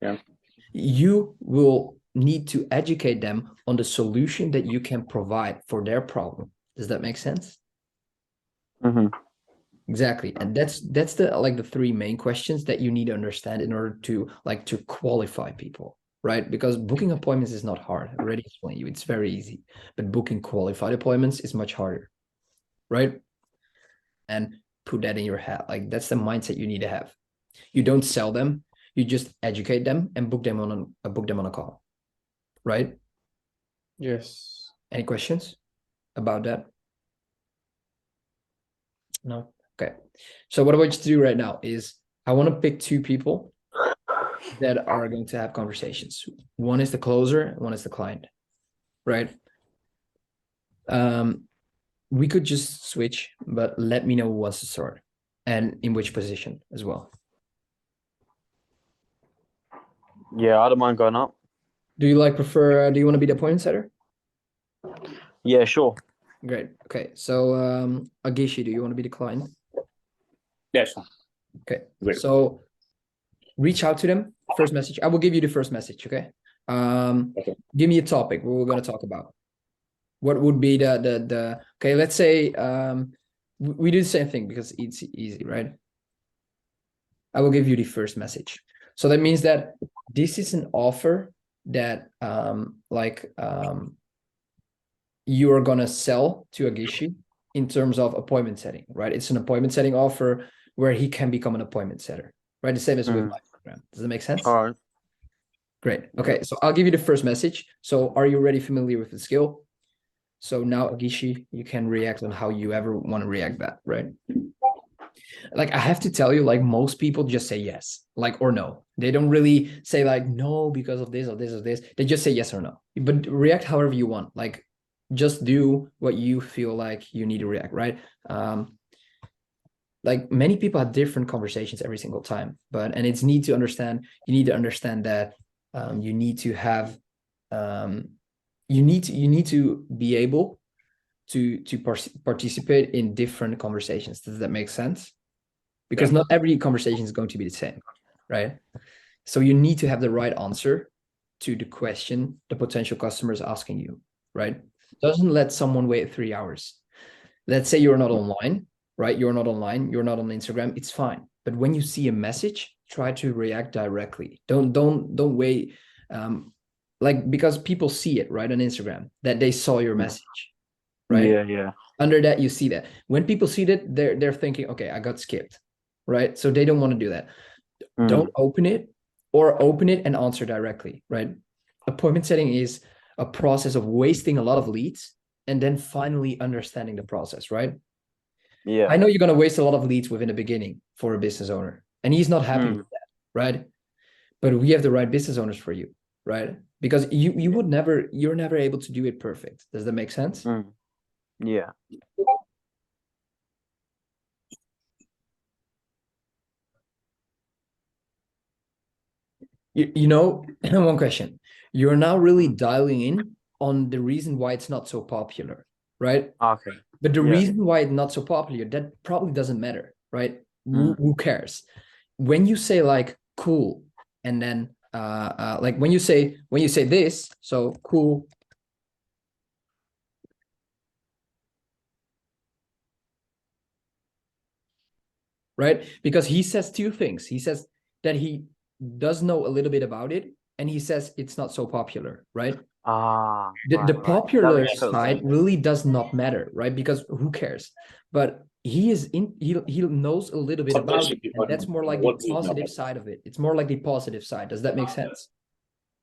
Yeah. You will need to educate them on the solution that you can provide for their problem. Does that make sense? Mm-hmm. Exactly. And that's the three main questions that you need to understand in order to to qualify people, right? Because booking appointments is not hard. I already explained you, it's very easy. But booking qualified appointments is much harder, right? And put that in your head. Like that's the mindset you need to have. You don't sell them, you just educate them and book them on a call, right? Yes. Any questions about that? No. Okay. So what I want you to do right now is I want to pick two people that are going to have conversations. One is the closer, one is the client, right? We could just switch, but let me know who wants to start and in which position as well. Yeah, I don't mind going up. Do you do you want to be the appointment setter? Yeah, sure. Great. Okay. So Agishi, do you want to be the client? Yeah, sure. Okay. Great. So reach out to them. First message. I will give you the first message. Okay. Okay. Give me a topic what we're going to talk about. What would be the okay, let's say we do the same thing because it's easy, right? I will give you the first message. So that means that this is an offer that you are gonna sell to Agishi in terms of appointment setting, right? It's an appointment setting offer where he can become an appointment setter, right? The same as with my program. Does that make sense? All right. Great. Okay, so I'll give you the first message. So are you already familiar with the skill? So now, Agishi, you can react on how you ever want to react that, right? Like, I have to tell you, like, most people just say yes, like, or no. They don't really say like, no, because of this or this or this. They just say yes or no. But react however you want. Like, just do what you feel like you need to react, right? Like many people have different conversations every single time, and it's need to understand, you need to understand that you need to have you need to be able to participate in different conversations. Does that make sense? Because not every conversation is going to be the same, right? So you need to have the right answer to the question the potential customer is asking you, right? Doesn't let someone wait 3 hours. Let's say you're not online, right? You're not online, you're not on Instagram, it's fine. But when you see a message, try to react directly. Don't wait. Because people see it, right, on Instagram, that they saw your message, right? Yeah. Under that, you see that. When people see that, they're thinking, okay, I got skipped, right? So they don't want to do that. Don't open it, or open it and answer directly, right? Appointment setting is a process of wasting a lot of leads and then finally understanding the process, right? Yeah. I know you're going to waste a lot of leads within the beginning for a business owner, and he's not happy with that, right? But we have the right business owners for you, right? Because you're never able to do it perfect. Does that make sense? Yeah. You know, one question. You're now really dialing in on the reason why it's not so popular, right? Okay. But the reason why it's not so popular, that probably doesn't matter, right? Who cares? When you say like cool, and then like when you say this, so cool. Right? Because he says two things. He says that he does know a little bit about it, and he says it's not so popular, right? The popular side really does not matter, right? Because who cares? But he knows a little bit about it, and that's more like the positive side of it. It's more like the positive side. Does that make sense?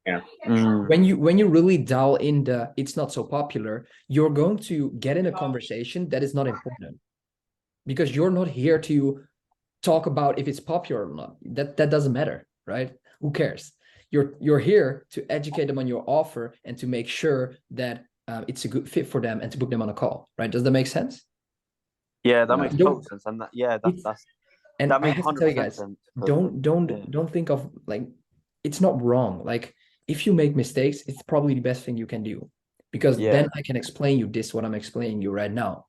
Yeah. When you really dial in the it's not so popular, you're going to get in a conversation that is not important, because you're not here to talk about if it's popular or not. That doesn't matter, right? Who cares? You're here to educate them on your offer and to make sure that it's a good fit for them and to book them on a call, right? Does that make sense? Yeah, that makes total sense. And that makes 100% sense. Don't think of like, it's not wrong. Like, if you make mistakes, it's probably the best thing you can do, because then I can explain you what I'm explaining you right now.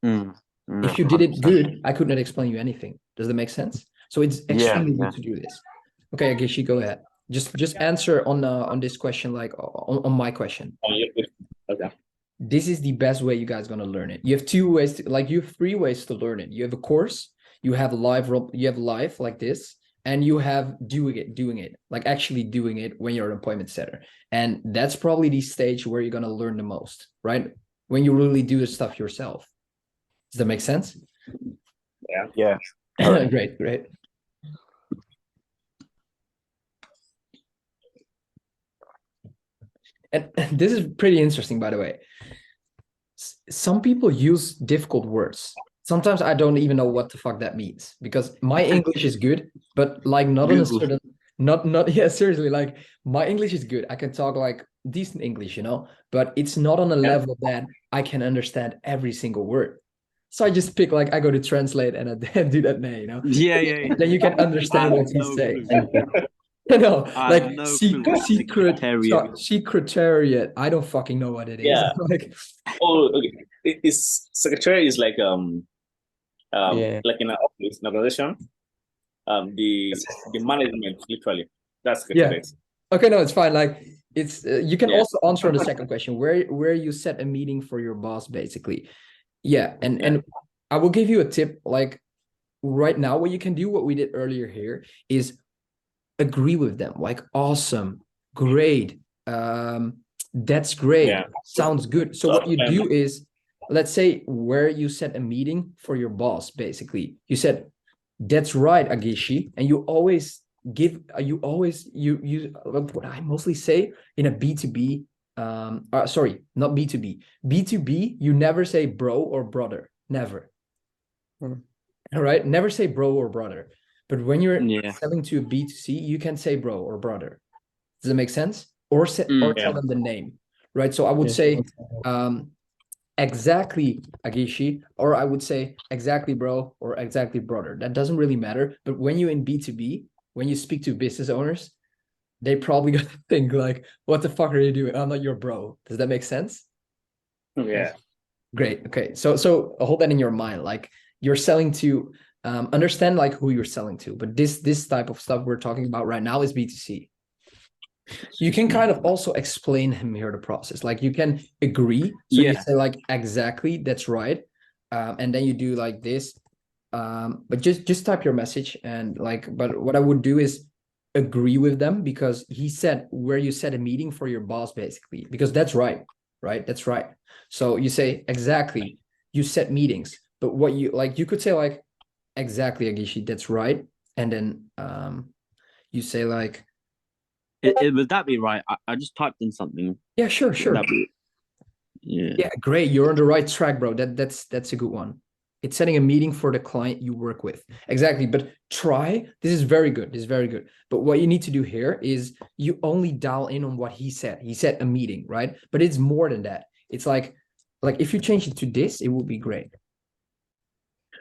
If you did it good, I could not explain you anything. Does that make sense? So it's extremely good to do this. Okay, Agishi, go ahead. Just answer on this question, like on my question. Okay. This is the best way you guys gonna learn it. You have two ways to, like, you have three ways to learn it. You have a course, you have live like this, and you have doing it, like actually doing it when you're an appointment setter. And that's probably the stage where you're gonna learn the most, right? When you really do the stuff yourself. Does that make sense? Yeah. Great. And this is pretty interesting, by the way. Some people use difficult words. Sometimes I don't even know what the fuck that means, because my English is good, but like not on a certain, yeah, seriously, like my English is good. I can talk like decent English, you know, but it's not on a level that I can understand every single word. So I just pick, like, I go to translate and I do that now, you know. Yeah. Then you can understand what he's saying. You know, like secretariat. I don't fucking know what it is. Yeah. Like, okay. It's secretary is like like in an office, in an organization. The management, literally. That's secretary. Yeah. Okay, no, it's fine. Like, it's you can also answer on the second question, where you set a meeting for your boss, basically. Yeah, and I will give you a tip. Like, right now, what you can do, what we did earlier here, is agree with them. Like, awesome, great, that's great, sounds good. So what you do is, let's say where you set a meeting for your boss, basically, you said, that's right, Agishi, and you always give, you what I mostly say in a B2B, sorry, not B2B, you never say bro or brother, never. All right, never say bro or brother. But when you're selling to a B2C, you can say bro or brother. Does that make sense? Or tell them the name, right? So I would say exactly, Agishi, or I would say exactly bro or exactly brother. That doesn't really matter. But when you're in B2B, when you speak to business owners, they probably gonna think like, what the fuck are you doing? I'm not your bro. Does that make sense? Yeah. Great. Okay. So hold that in your mind. Like, you're selling to, understand like who you're selling to. But this type of stuff we're talking about right now is B2C. You can kind of also explain him here the process. Like, you can agree. So you say like, exactly, that's right. And then you do like this. But just type your message, and like, but what I would do is agree with them, because he said where you set a meeting for your boss, basically, because that's right, that's right. So you say, exactly, you set meetings. But what you like, you could say like, exactly, Agishi, that's right. And then you say like, would that be right? I just typed in something. Yeah, sure. Yeah, great, you're on the right track, bro. That's a good one. It's setting a meeting for the client you work with. Exactly. But this is very good. But what you need to do here is you only dial in on what he said. He said a meeting, right? But it's more than that. It's like if you change it to this, it will be great.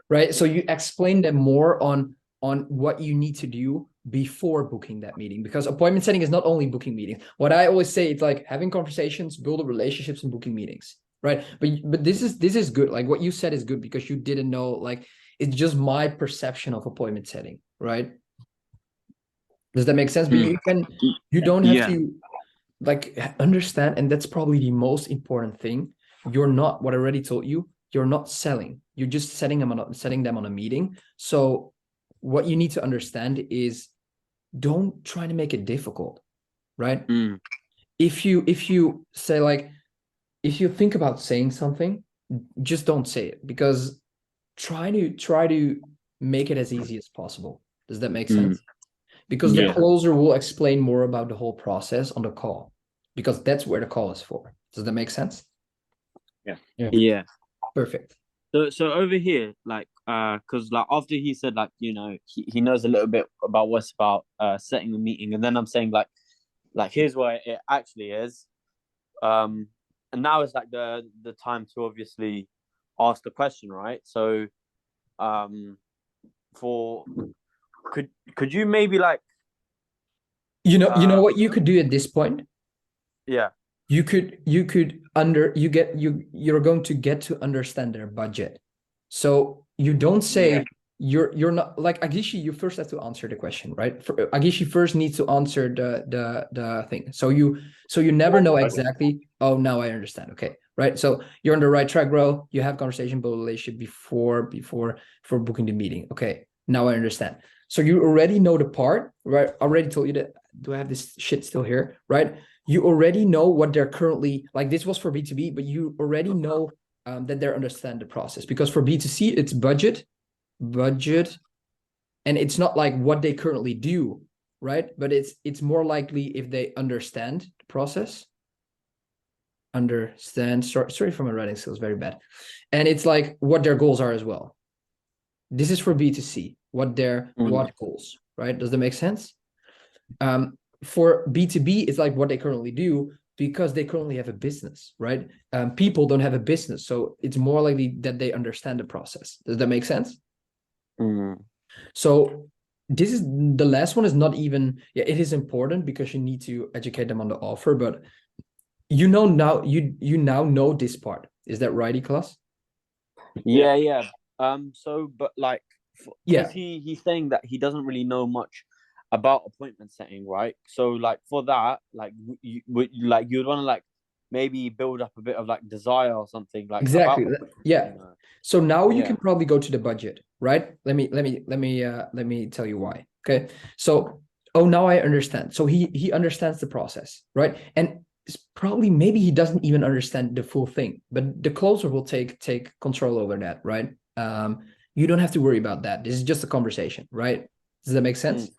Right? So you explain them more on what you need to do before booking that meeting, because appointment setting is not only booking meetings. What I always say, it's like having conversations, building relationships, and booking meetings. Right. But this is good. Like, what you said is good, because you didn't know, like, it's just my perception of appointment setting. Right. Does that make sense? But you don't have to like understand. And that's probably the most important thing. You're not, what I already told you, you're not selling. You're just setting them on a meeting. So what you need to understand is, don't try to make it difficult. Right. If you say like, if you think about saying something, just don't say it, because try to make it as easy as possible. Does that make sense? Because the closer will explain more about the whole process on the call, because that's where the call is for. Does that make sense? Yeah. Perfect. So over here, like, because like after he said, like, you know, he knows a little bit about what's about setting the meeting, and then I'm saying like here's where it actually is. And now it's like the time to obviously ask the question, right? So, could you maybe like, you know what you could do at this point? Yeah. You're going to get to understand their budget. So you don't say, you're not like Agishi. You first have to answer the question, right? Agishi first needs to answer the thing. So you never know exactly. Oh, now I understand. Okay, right. So you're on the right track, bro. You have conversation build relationship before booking the meeting. Okay, now I understand. So you already know the part, right? I already told you that. Do I have this shit still here, right? You already know what they're currently like. This was for B2B, but you already know that they understand the process, because for B2C it's budget, and it's not like what they currently do, right? But it's more likely if they understand the process. Sorry for my writing skills, very bad. And it's like what their goals are as well. This is for B2C, what goals, right? Does that make sense? For B2B, it's like what they currently do, because they currently have a business, right? People don't have a business, so it's more likely that they understand the process. Does that make sense? So this is the last one is not even, yeah, it is important because you need to educate them on the offer, but you know now you now know this part. Is that right, Niklas? Yeah. So, but like, yeah, he's saying that he doesn't really know much about appointment setting, right? So, like, for that, like, you'd want to like maybe build up a bit of like desire or something, like exactly. Yeah. You know? So now you can probably go to the budget, right? Let me tell you why. Okay. So, oh, now I understand. So he understands the process, right? And it's probably maybe he doesn't even understand the full thing, but the closer will take control over that, right? You don't have to worry about that. This is just a conversation, right? Does that make sense?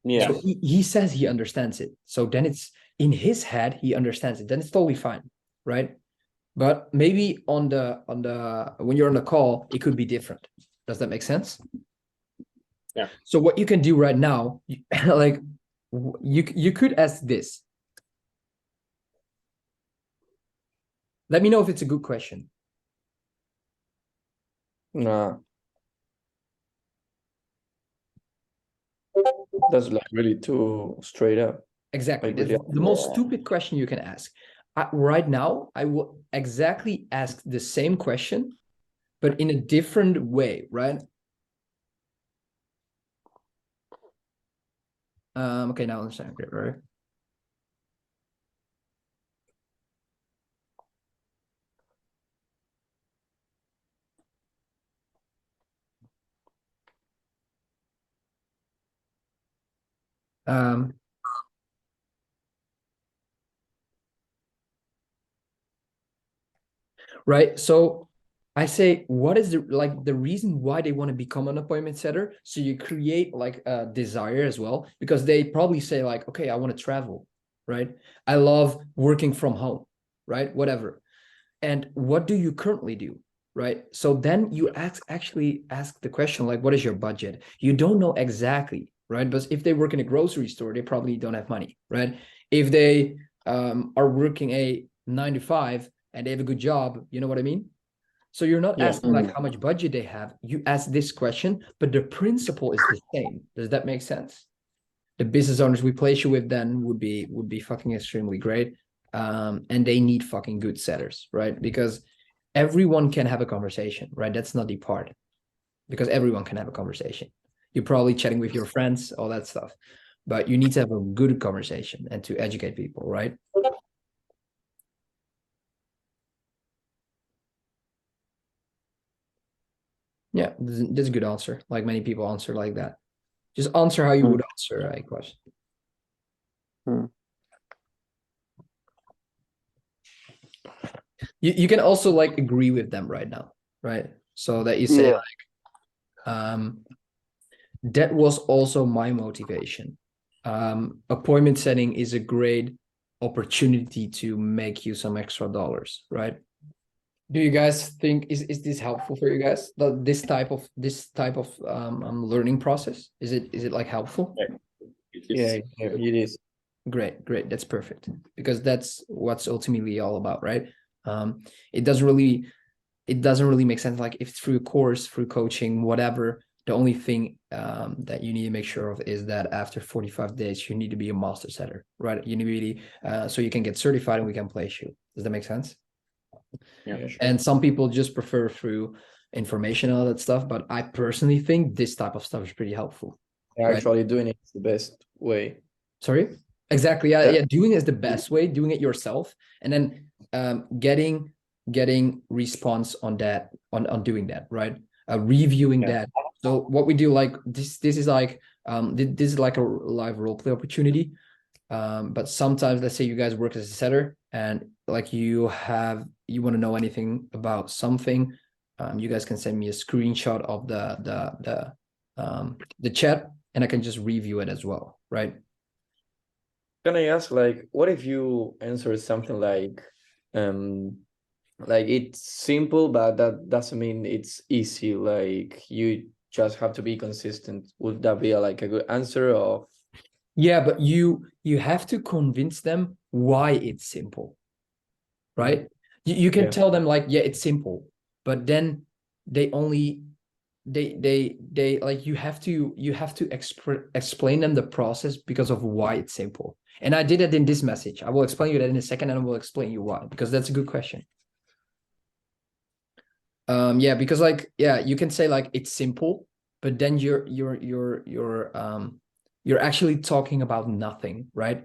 Yeah. So he says he understands it. So then it's in his head, he understands it. Then it's totally fine, right? But maybe on the when you're on the call, it could be different. Does that make sense? Yeah. So what you can do right now, like you could ask this. Let me know if it's a good question. No. That's like really too straight up. Exactly. Like really, the most stupid question you can ask. Right now, I will exactly ask the same question, but in a different way, right? Okay, now I understand it, right? Right. So I say, what is the reason why they want to become an appointment setter? So you create like a desire as well, because they probably say like, okay, I want to travel, right? I love working from home, right? Whatever. And what do you currently do? Right. So then you actually ask the question, like, what is your budget? You don't know exactly, right? But if they work in a grocery store, they probably don't have money, right? If they are working a 9 to 5 and they have a good job, you know what I mean? So you're not asking like how much budget they have. You ask this question, but the principle is the same. Does that make sense? The business owners we place you with then would be fucking extremely great. And they need fucking good setters, right? Because everyone can have a conversation, right? That's not the part, because everyone can have a conversation. You're probably chatting with your friends, all that stuff, but you need to have a good conversation and to educate people, right? Yeah, that's a good answer. Like many people answer like that. Just answer how you would answer a question. You can also like agree with them right now, right? So that you say like, that was also my motivation. Appointment setting is a great opportunity to make you some extra dollars, right? Do you guys think is this helpful for you guys? This type of learning process, is it like helpful? Yeah, it is. Great, that's perfect, because that's what's ultimately all about, right? It doesn't really make sense like if it's through a course, through coaching, whatever. The only thing that you need to make sure of is that after 45 days you need to be a master setter, right? You need really so you can get certified and we can place you. Does that make sense? Yeah, sure. And some people just prefer through information and all that stuff. But I personally think this type of stuff is pretty helpful. Actually doing it is the best way. Sorry? Exactly. Yeah. Doing it is the best way, doing it yourself, and then getting response on that, on doing that, right? Reviewing that. So what we do, like this is like this is like a live role play opportunity. But sometimes, let's say you guys work as a setter and like you want to know anything about something, you guys can send me a screenshot of the chat, and I can just review it as well, right? Can I ask, like, what if you answer something like it's simple, but that doesn't mean it's easy, like you just have to be consistent? Would that be like a good answer? Or yeah, but you have to convince them why it's simple, right? You can tell them like, yeah, it's simple, but then they like, you have to explain them the process because of why it's simple. And I did it in this message. I will explain you that in a second, and I will explain you why, because that's a good question. Yeah, because like, yeah, you can say like it's simple, but then you're actually talking about nothing, right?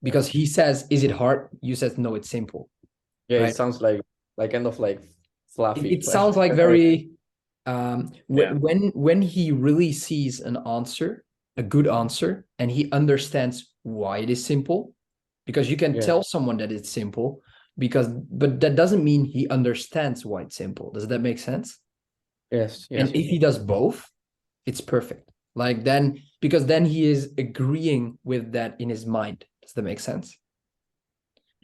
Because he says, is it hard? You said no, it's simple. yeah, right? It sounds like kind of like fluffy. It sounds like very when he really sees an answer, a good answer, and he understands why it is simple, because you can tell someone that it's simple, but that doesn't mean he understands why it's simple. Does that make sense? Yes. And if he does both, it's perfect. Like then, because then he is agreeing with that in his mind. Does that make sense?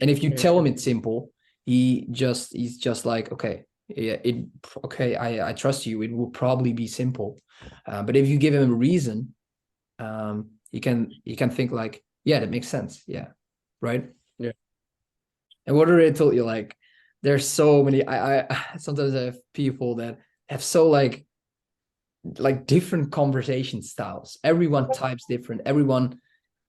And if you tell him it's simple, he's just like, okay, yeah, I trust you. It will probably be simple. But if you give him a reason, he can think like, yeah, that makes sense. Yeah, right. Yeah. And what did I told you? Like, there's so many. I sometimes I have people that have so like different conversation styles. Everyone types different. Everyone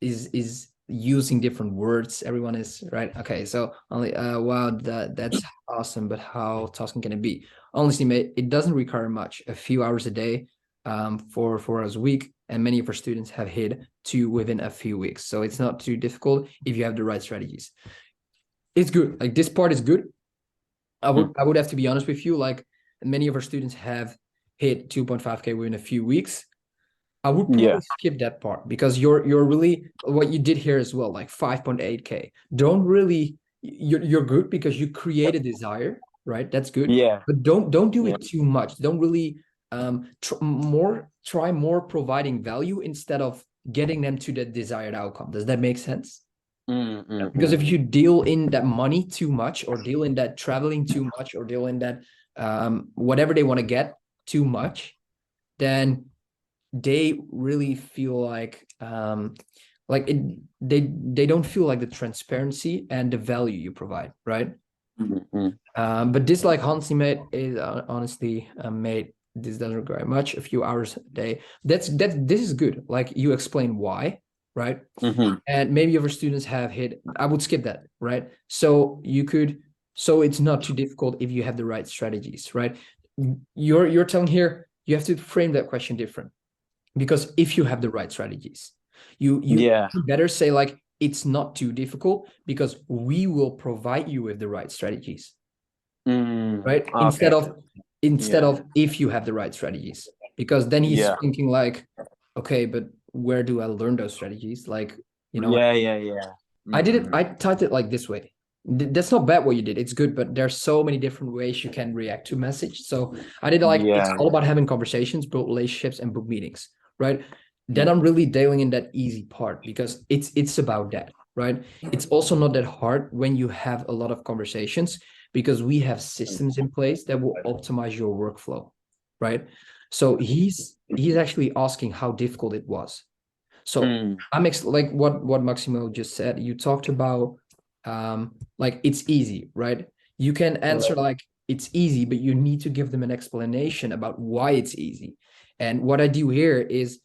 is using different words. Everyone is right. Okay, so only wow, that's awesome. But how tasking can it be? Honestly, mate, it doesn't require much. A few hours a day, 4 hours a week, and many of our students have hit 2 within a few weeks. So it's not too difficult if you have the right strategies. It's good. Like, this part is good. I would have to be honest with you. Like, many of our students have hit 2.5K within a few weeks. I would probably skip that part, because you're really, what you did here as well, like 5.8K. Don't really, you're good because you create a desire, right? That's good. Yeah. But don't do it too much. Don't really try more providing value instead of getting them to the desired outcome. Does that make sense? Because if you deal in that money too much, or deal in that traveling too much, or deal in that whatever they want to get too much, then they really feel like they don't feel like the transparency and the value you provide, right? But this, like Hansi made, is honestly made. This doesn't require much, a few hours a day. This is good. Like, you explain why, right? And maybe your students have hit. I would skip that, right? So it's not too difficult if you have the right strategies, right? You're telling here, you have to frame that question different, because if you have the right strategies, you better say like, it's not too difficult because we will provide you with the right strategies, right? Okay. Instead of if you have the right strategies, because then he's thinking like, okay, but where do I learn those strategies? Like, you know. I typed it like this way. That's not bad what you did. It's good, but there's so many different ways you can react to message. So I did like, it's all about having conversations, build relationships, and book meetings, right? Then I'm really dealing in that easy part, because it's about that, right? It's also not that hard when you have a lot of conversations, because we have systems in place that will optimize your workflow, right? So he's actually asking how difficult it was. So I'm like what Maximo just said. You talked about like, it's easy, right? You can answer like, it's easy, but you need to give them an explanation about why it's easy. And what I do here is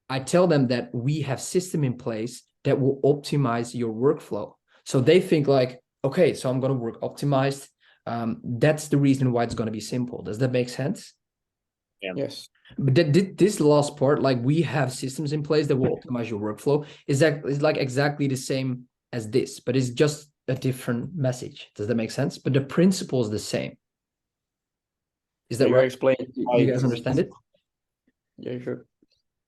I tell them that we have system in place that will optimize your workflow. So they think like, okay, so I'm going to work optimized. That's the reason why it's going to be simple. Does that make sense? Yeah. Yes. But this last part, like we have systems in place that will optimize your workflow, is like exactly the same as this, but it's just a different message. Does that make sense? But the principle is the same. Is that you're right? explaining? You guys understand it? Yeah, sure.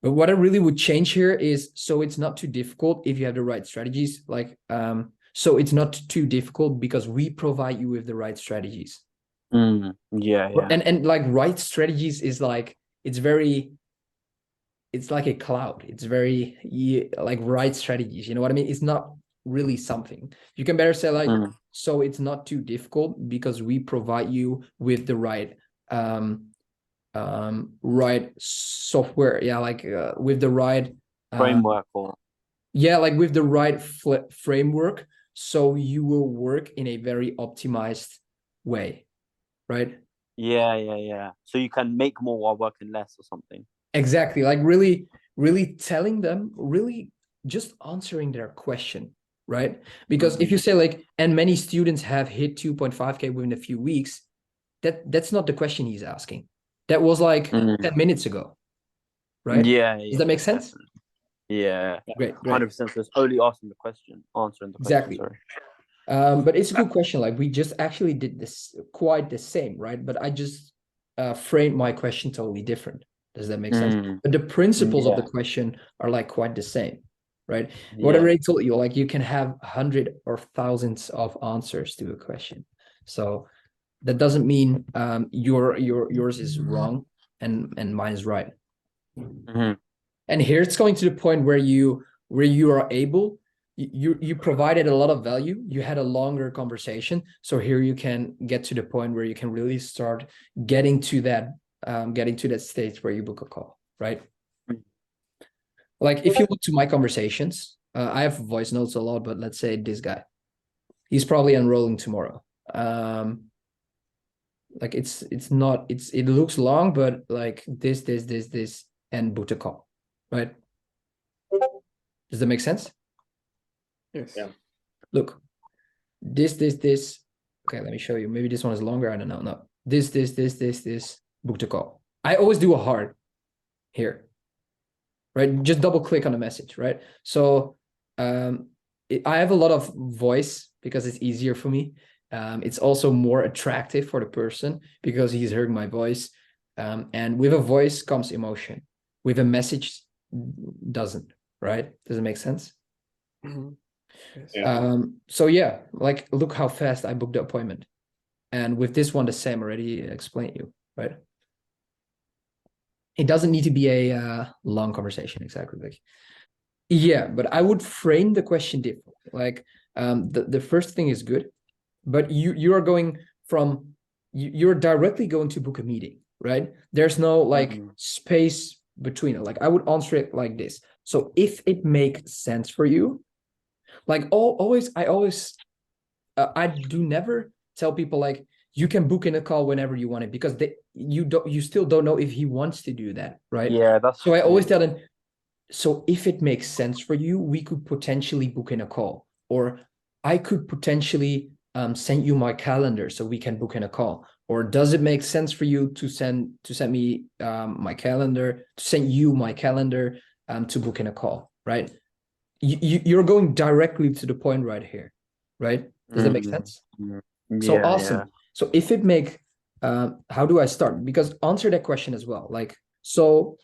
But what I really would change here is, so it's not too difficult if you have the right strategies. Like, so it's not too difficult because we provide you with the right strategies. Yeah. And like right strategies is like, it's like a cloud. It's very like right strategies. You know what I mean? It's not really something. You can better say like, so it's not too difficult because we provide you with the right right software, like with the right Framework or like with the right framework, so you will work in a very optimized way, right? Yeah. So you can make more while working less or something. Exactly. Like really telling them, really just answering their question, right? Because if you say like, and many students have hit 2.5K within a few weeks, that's not the question he's asking. That was like 10 minutes ago, right? Yeah. Does that make sense? Definitely. Yeah. Great. 100%. So it's only asking the question, answering the Exactly. question. Sorry. But it's a good question. Like we just actually did this quite the same, right? But I just framed my question totally different. Does that make sense? But the principles of the question are like quite the same, right? What I already told you, like you can have 100 or thousands of answers to a question. So that doesn't mean yours is wrong and mine is right. And here it's going to the point where you are able, you provided a lot of value, you had a longer conversation, so here you can get to the point where you can really start getting to that stage where you book a call, right? Like if you look to my conversations, I have voice notes a lot, but let's say this guy, he's probably enrolling tomorrow. Like it looks long, but like this and book a call, right? Does that make sense? Yes. Yeah. Look, this. Okay, let me show you. Maybe this one is longer. I don't know. No, this. Book the call. I always do a hard here, right? Just double click on the message, right? So I have a lot of voice because it's easier for me. It's also more attractive for the person because he's hearing my voice. And with a voice comes emotion. With a message, doesn't, right? Does it make sense? Yeah. So yeah, like look how fast I booked the appointment. And with this one, the same, already explained you, right? It doesn't need to be a long conversation, exactly. Like, yeah, but I would frame the question differently. Like the first thing is good, but you are going from, you're directly going to book a meeting, right? There's no like space between it. Like I would answer it like this. So if it makes sense for you, like I do never tell people like you can book in a call whenever you want it, because you still don't know if he wants to do that, right? Yeah, that's so I always tell them, so if it makes sense for you, we could potentially book in a call, or I could potentially send you my calendar so we can book in a call. Or does it make sense for you to send me my calendar, to send you my calendar to book in a call, right? You're going directly to the point right here, right? Does that make sense? So awesome. So if it make, how do I start? Because answer that question as well. Like, so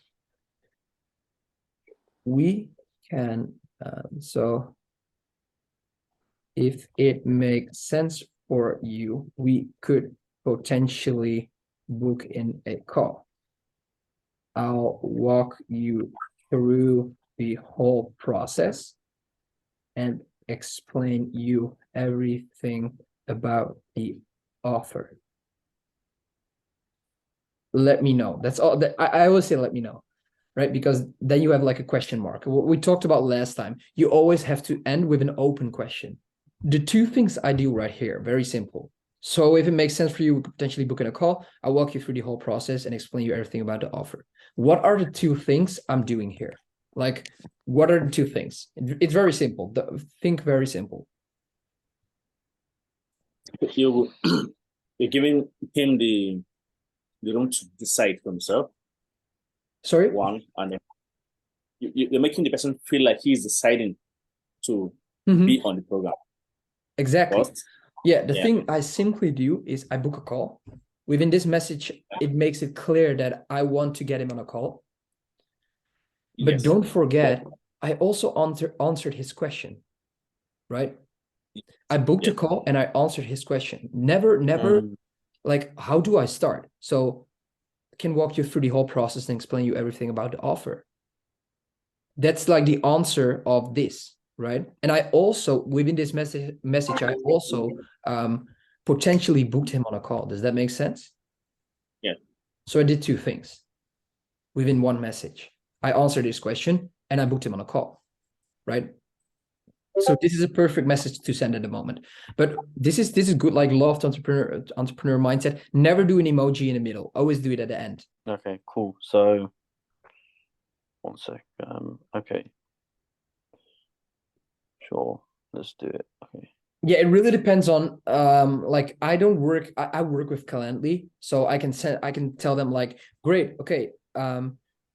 we can, so if it makes sense for you, we could potentially book in a call. I'll walk you through the whole process and explain you everything about the offer. Let me know. That's all that I always say, let me know, right? Because then you have like a question mark. What we talked about last time, you always have to end with an open question. The two things I do right here, very simple. So if it makes sense for you, we could potentially book in a call. I'll walk you through the whole process and explain you everything about the offer. What are the two things I'm doing here? Like, what are the two things? It's very simple. Think very simple. You're giving him the room to decide for himself. Sorry? one, and then you're making the person feel like he's deciding to be on the program. Exactly. First. Yeah, the thing I simply do is I book a call. Within this message, it makes it clear that I want to get him on a call. But don't forget, I also answered his question, right? I booked a call and I answered his question. Never, like, how do I start? So I can walk you through the whole process and explain you everything about the offer. That's like the answer of this, right? And I also, within this message, I also potentially booked him on a call. Does that make sense? Yeah. So I did two things within one message. I answered his question and I booked him on a call, right? So this is a perfect message to send at the moment. But this is good, like loft entrepreneur mindset. Never do an emoji in the middle. Always do it at the end. Okay, cool. So one sec. Okay. Sure. Let's do it. Okay. Yeah, it really depends on like I work with Calendly, so I can tell them like, great, okay,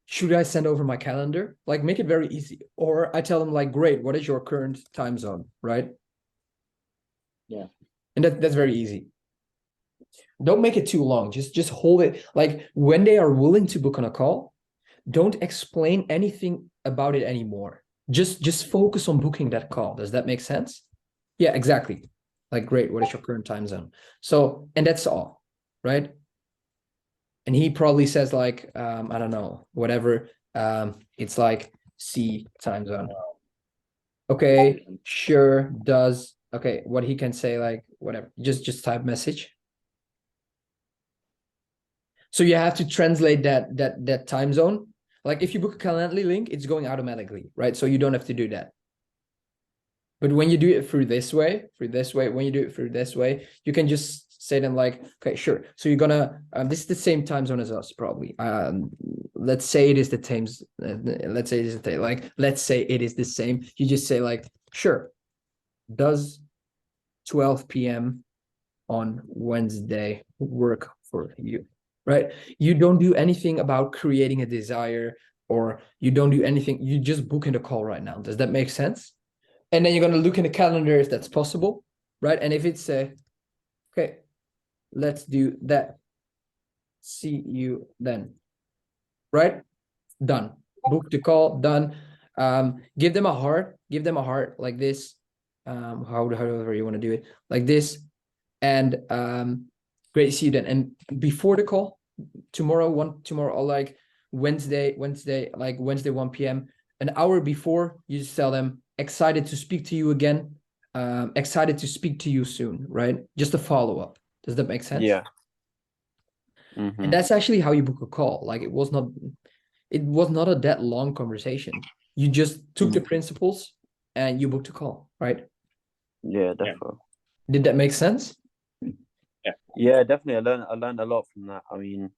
should I send over my calendar? Like, make it very easy. Or I tell them like, great, what is your current time zone, right? Yeah. And that's very easy. Don't make it too long. Just hold it. Like, when they are willing to book on a call, don't explain anything about it anymore. Just focus on booking that call. Does that make sense? Yeah, exactly. Like, great, what is your current time zone? So, and that's all, right? And he probably says like, I don't know, whatever. It's like C time zone. Okay, sure, does. Okay, what he can say, like, whatever, just type message. So you have to translate that time zone. Like, if you book a Calendly link, it's going automatically, right? So you don't have to do that. But when you do it through this way, when you do it through this way, you can just say them like, okay, sure. So you're gonna, this is the same time zone as us, probably. Let's say it is the same. Let's say it is the like. Let's say it is the same. You just say like, sure. Does 12 p.m. on Wednesday work for you? Right? You don't do anything about creating a desire, or you don't do anything. You just book in the call right now. Does that make sense? And then you're going to look in the calendar if that's possible, right? And if it's okay, let's do that. See you then, right? Done. Book the call, done. Give them a heart like this. However you want to do it, like this. And great to see you then. And before the call, tomorrow, like Wednesday, like Wednesday 1 p.m., an hour before, you just tell them, excited to speak to you again. Excited to speak to you soon, right? Just a follow-up. Does that make sense? Yeah. And that's actually how you book a call. Like, it was not a that long conversation. You just took the principles and you booked a call, right? Yeah, definitely. Did that make sense? Yeah. Yeah, definitely. I learned a lot from that. I mean,